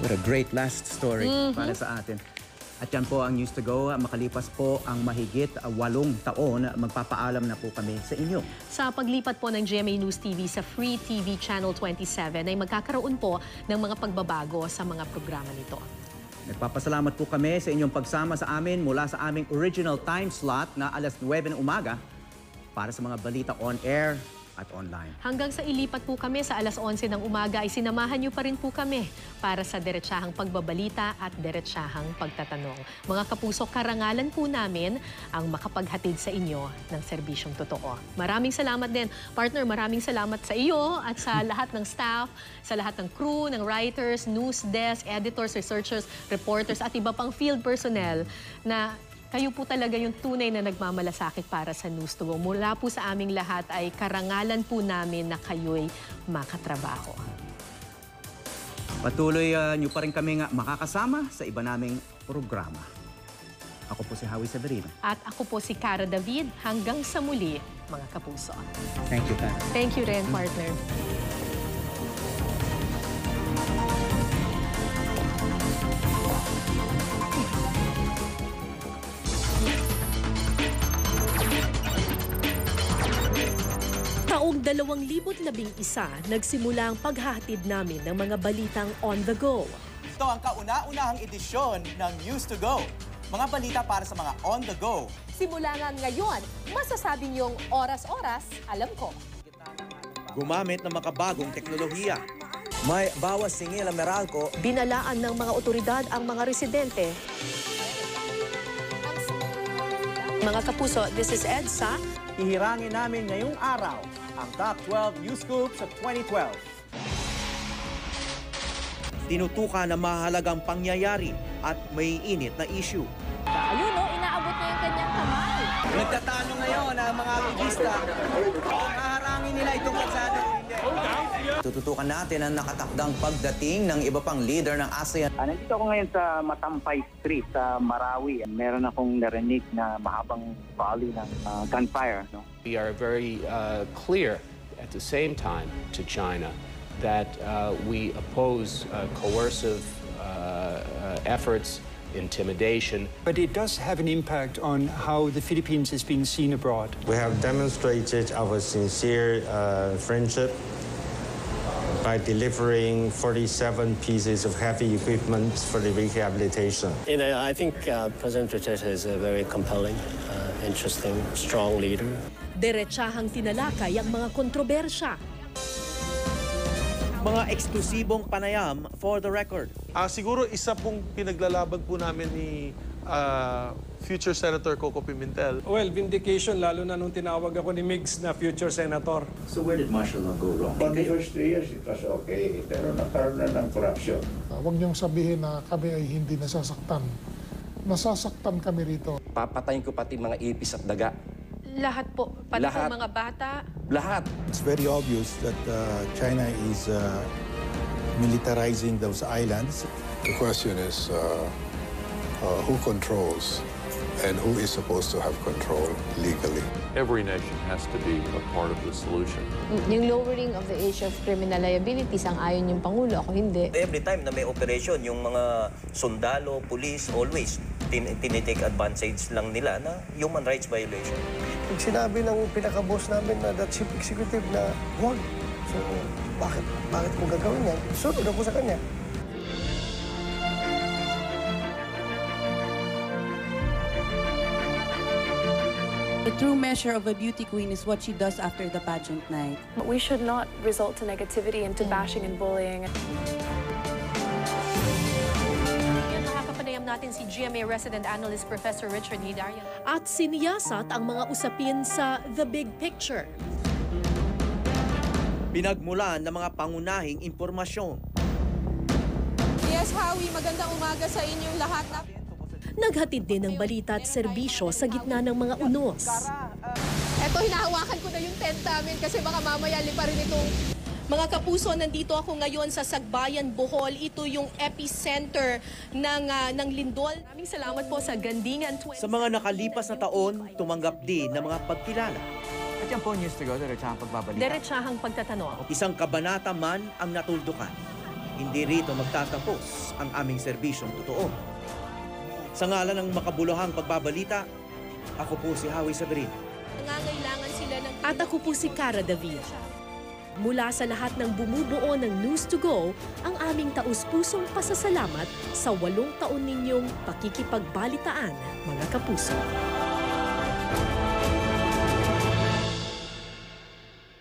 What a great last story para sa atin. At yan po ang News to Go. Makalipas po ang mahigit 8 taon, magpapaalam na po kami sa inyo. Sa paglipat po ng GMA News TV sa Free TV Channel 27 ay magkakaroon po ng mga pagbabago sa mga programa nito. Nagpapasalamat po kami sa inyong pagsama sa amin mula sa aming original time slot na alas 9 ng umaga para sa mga balita on air at online. Hanggang sa ilipat po kami sa alas 11 ng umaga ay sinamahan niyo pa rin po kami para sa diretsahang pagbabalita at diretsahang pagtatanong. Mga kapuso, karangalan po namin ang makapaghatid sa inyo ng serbisyong totoo. Maraming salamat din. Partner, maraming salamat sa iyo at sa lahat ng staff, sa lahat ng crew, ng writers, news desk, editors, researchers, reporters at iba pang field personnel na kayo po talaga yung tunay na nagmamalasakit para sa News to Go. Mula po sa aming lahat ay karangalan po namin na kayo'y makatrabaho. Patuloy niyo pa rin kami makakasama sa iba naming programa. Ako po si Howie Severino. At ako po si Cara David. Hanggang sa muli, mga kapuso. Thank you, Cara. Thank you rin, partner. Taong 2011, nagsimula ang paghahatid namin ng mga balitang on the go. Ito ang kauna-unahang edisyon ng News to Go. Mga balita para sa mga on the go. Simula nga ngayon, masasabi niyong oras-oras, alam ko. Gumamit ng makabagong teknolohiya. May bawas singil ang Meralco. Binalaan ng mga otoridad ang mga residente. Mga kapuso, this is EDSA. Ihirangin namin ngayong araw ang top 12 news scoops of 2012. Tinutukan na mahalagang pangyayari at may init na issue. Ayun o, inaabot niya yung kanyang kamay. Nagtatalo ngayon ang mga aktivista kung haharangin nila itong kalsada o hindi. Tututukan natin ang nakatakdang pagdating ng iba pang leader ng ASEAN. Nandito ako ngayon sa Matampay Street sa Marawi. Meron akong narinig na mahabang volley ng gunfire. No? We are very clear at the same time to China that we oppose coercive efforts, intimidation. But it does have an impact on how the Philippines is being seen abroad. We have demonstrated our sincere friendship by delivering 47 pieces of heavy equipment for the rehabilitation. I think President Duterte is a very compelling, interesting, strong leader. Diretsahang tinalakay ang mga kontrobersya. Mga eksklusibong panayam for the record. Siguro isa pong pinaglalaban po namin ni future Senator Coco Pimentel. Well, vindication, lalo na nung tinawag ako ni Migs na future senator. So where did martial law go wrong? For the first 3 years, it was okay. Pero nagkaroon na ng corruption. Huwag niyong sabihin na kami ay hindi nasasaktan. Nasasaktan kami rito. Papatayin ko pati mga ipis at daga. Lahat po, pati po mga bata. Lahat. It's very obvious that China is militarizing those islands. The question is who controls and who is supposed to have control legally. Every nation has to be a part of the solution. Yung lowering of the age of criminal liabilities, ang ayon yung Pangulo, ako hindi. Every time na may operation, yung mga sundalo, police, always tinitake advantage lang nila na human rights violation. Pag sinabi ng pinaka-boss namin na that chief executive na huwag, so bakit mo gagawin yan? Sunod ako sa kanya. The true measure of a beauty queen is what she does after the pageant night. We should not result to negativity and to bashing and bullying. Nakakapanayam natin si GMA resident analyst Professor Richard Hidarian. At siniyasat ang mga usapin sa The Big Picture. Pinagmulan ng mga pangunahing impormasyon. Yes, Howie, magandang umaga sa inyong lahat. Naghatid din ng balita at serbisyo sa gitna ng mga unos. Eto, hinahawakan ko na yung tent namin kasi baka mamaya lipa rin itong... Mga kapuso, nandito ako ngayon sa Sagbayan, Bohol. Ito yung epicenter ng lindol. Maraming salamat po sa Gandingan 20. Sa mga nakalipas na taon, tumanggap din ng mga pagkilala. At yan po, News to Go, diretsahang pagbabalita. Diretsahang pagtatanong. Isang kabanata man ang natuldukan. hindi rito magtatapos ang aming serbisyong totoo. Sa ngalan ng makabuluhang pagbabalita, ako po si Howie Sabrina. Nangangailangan sila ng... At ako po si Cara David. Mula sa lahat ng bumubuo ng News to Go, ang aming taus-pusong pasasalamat sa 8 taon ninyong pakikipagbalitaan, mga kapuso.